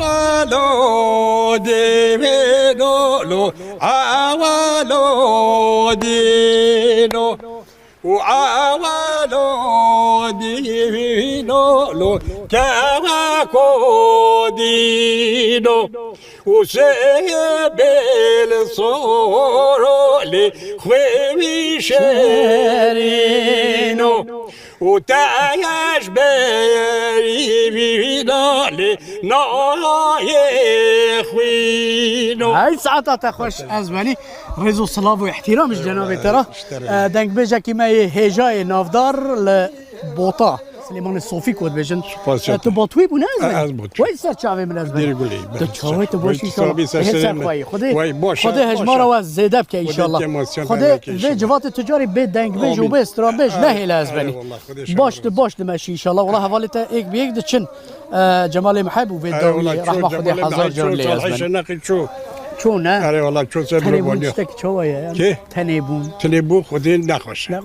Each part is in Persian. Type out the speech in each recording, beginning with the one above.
awalo divino lo awalo divino awalo divino lo cavacodino bel soro le scerino وتعيش بري بدالي ناي خوينو هاي ساعات تخوش ازماني رزو صلاة واحترام جناب ترى دنگ بيجا كيما هجاي نافدار لبوطا سليمان الصوفي كود بيجن تبطوي بنازل وين صار شعبي من ازماني تشاوي تبوشي صار خوي خدي هجمارة وزيدب كي ان شاء الله خدي في جوات التجاري بيت دنگ بيج وبيست رابيج نهي لازماني باش تمشي ان شاء الله والله حوالته هيك بيك دشن جمال محب وفي الدوري رحمه خدي حزار جورلي لازماني چون نه؟ آره والله چون سر رو بانی چه که؟ تنبون خودی نخوش نه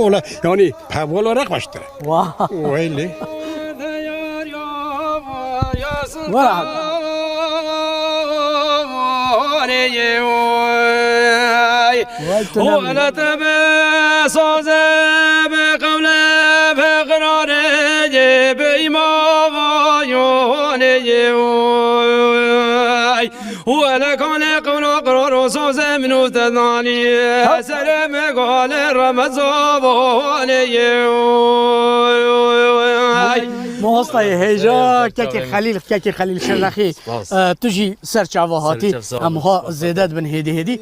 والله یعنی پاولا رخوش داره واه ویلی واه ولا تبصز بقول فقرار بإيمان ولا كان قول قرار صوز من تداني سلام قال رمضان مهستای هجا که خلیل شرخی تجی سرچاوهاتی امها زیدت بن هدی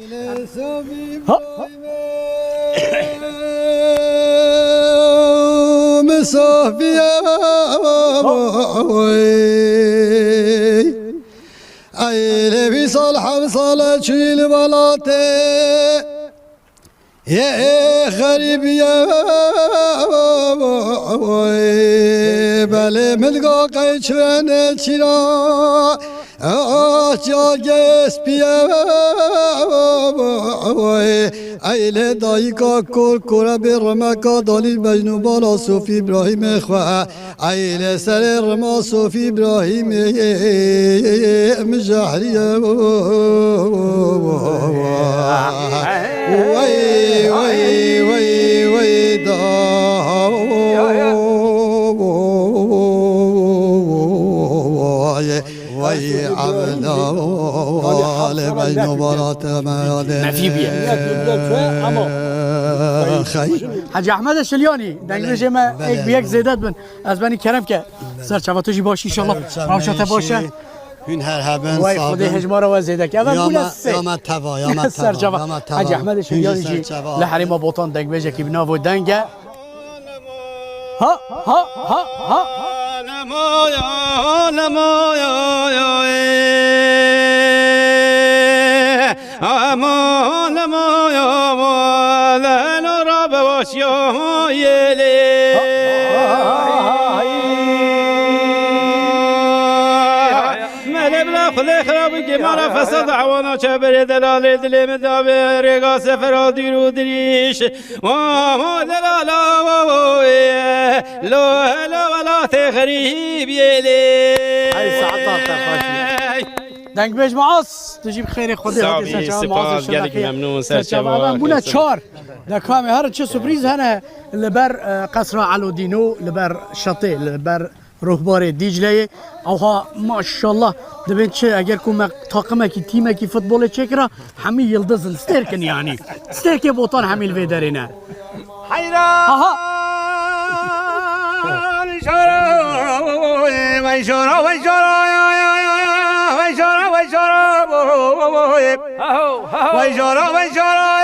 مسافيا عيلي بصالح بصالة شيل بلاطي يا غريب يا بلي ملقا قيشرن الشراء جاگس بیا ایله دایکا کل کره به رمکا دلیل مجنو بالا صوفی ابراهیم خواه ایله سر رما صوفی ابراهیم مجحری وی وی وی وی دا وي عبدا وعلى بين برات ما خي حاج احمد الشلياني دنگش ما یک بیک زیدت بن از بنی کرم که سرچواتوجی باشی ان شاء الله روشته باشه هن هر هبن وای خدای هجمارا و زیدک اول بولسه یا متوا یا متوا حاج احمد الشلياني جی لحریم بوطان دنگ بجه کی بنا و دنگه ها ها ها ها خلي خرابي كي ما فسد عوانا شبر دلال دليم دابي ريغا سفر ديرو دريش وما دلالا لو ولا تغريب يلي هاي ساعات تخاشي دنگ بيج معاص تجيب خير خدي هادي سپاس گلك ممنون سرچوا بونا 4 دكام هر چه سورپرایز هنه لبر قصر علودینو لبر شاطئ لبر روحبار دیجله اوها ماشاءالله دبین چه اگر کوم تاقمه کی تیمه کی فوتبال چکرا همه یلدز استرکن یعنی استرک بوتان همیل ویدرینه حیران شورا وای شورا وای شورا وای شورا وای شورا وای شورا وای شورا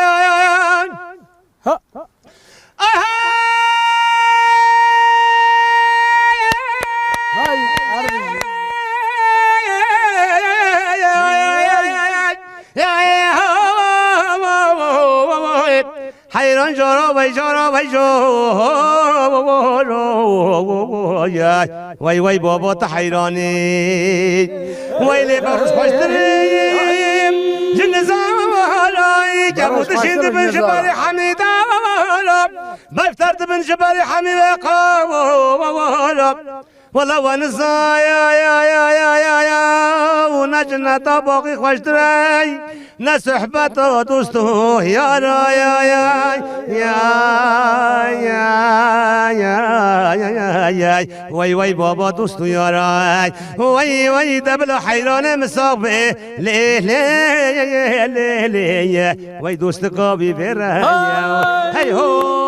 حیران شورا وای شورا وای شورا وای وای بابا تا حیرانی وای لی بروش پشتریم جن زالای کبوت شید بن جبال حمیدا بفترد بن جبال حمیدا قام والله ونزا يا نه جنتا باقی خوش دری نه صحبت و دوست و یارا یا یا یا یا وای وای بابا دوست و یارا وای وای دبل حیران مسابه لی لی لی لی وای دوست قابی بره هی هو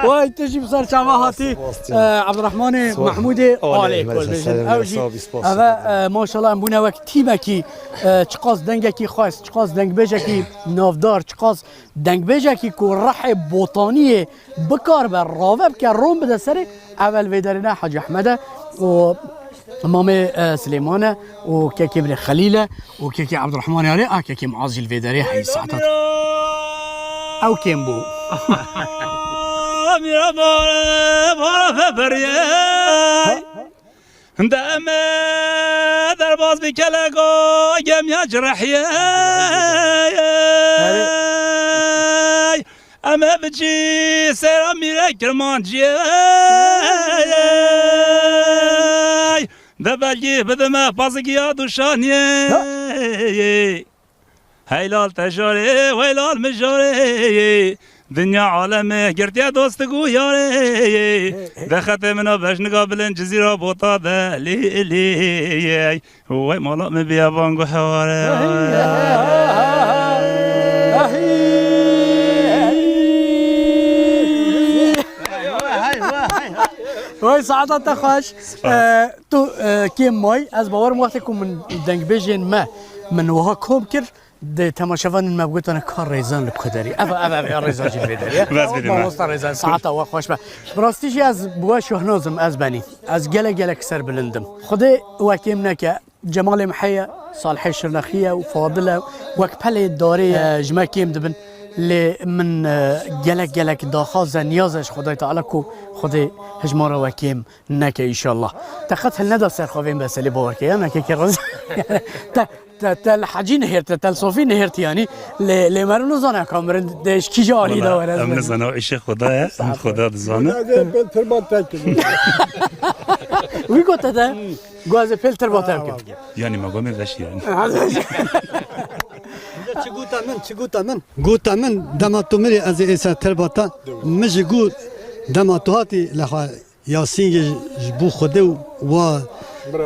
وای تجي بصر شما هاتي عبد الرحمن محمود علي كل بيجن اوجي هذا ما شاء الله امبونا وقت تيمكي چقاس دنگكي خاص چقاس دنگ بيجكي نافدار چقاس دنگ بيجكي كو رحب بوطانيه بكار بالراوب كروم بدا سري اول ويدرنا حاج احمد و مامي سليمانه وكيكي بن خليله وكيكي عبد الرحمن علي كيكي معاذ الفيدري حي ساعتها او كيمبو میرا بارا فبریای دامه در باز بکلگو گم یا جرحیای اما بچی سرا میره کرمانجیای دبلگی بدمه پازگیا دوشانیای هیلال تجاره ویلال مجاره دنیا عالمه گرتیا دوست گو یاره دخت منو بشنگا بلن جزیره بوتا ده لی لی وای مالا می بیابانگو حواره وای سعادت خوش تو کیم مای از باور وقتی که من دنگ بیجین ما من وها کوم کر ده تماشاوان ما بقولتنا كار ريزان لبكدري ابا ريزان جيل بدري بس بدي ما وسط ريزان ساعته وخوش به براستيجي از بواش وهنوزم از بني از جلا كسر بلندم خدي وكيمنا ك جمال محيا صالح شرنخيه وفاضله وكبله داري جما كيم دبن ل من جلا داخاز نيازش خدای تعالی کو خدای هجماره وكيم نك ان شاء الله تخت هل ندى سرخوين بس اللي بوركي انا كي رز تل حجي نهرت تل صوفي نهرت يعني لمرنو زانا كامرن دش كي جالي دا ولا امن زنا عيش خدا خدا زانا وي قلت ده غاز فلتر بوتام يعني ما قوم داش يعني چگوتا من دما تو مری از ایسا ترباتا مجی گو دما تو هاتی لخوا یاسین جبو خوده و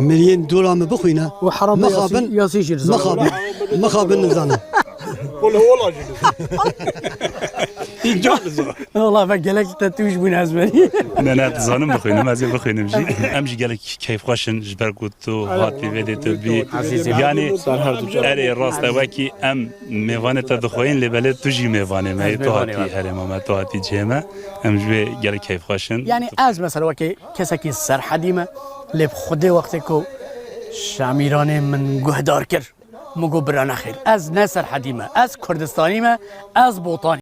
مليون دولار ما بخوينا وحرام ياسين جرزان مخابن نزانا قول هو لا والله فقالك تتوش بين عزباني نه تزانم بخوینم از بخوینم جی امجی گله کیف خوشن جبر گوتو هاتی ویدی تو بی یعنی اری راست وکی ام میوانه تا دخوین لبله تو جی میوانه می تو هاتی هرم ما تو هاتی جمع ام جوی گله کیف خوشن يعني از مثلا وكي كسكي سر حديمه لب خدي وقتی کو شامیران من گهدار کر مگو بران خیر از نصر حدیمه از کردستانی ما از بوطانی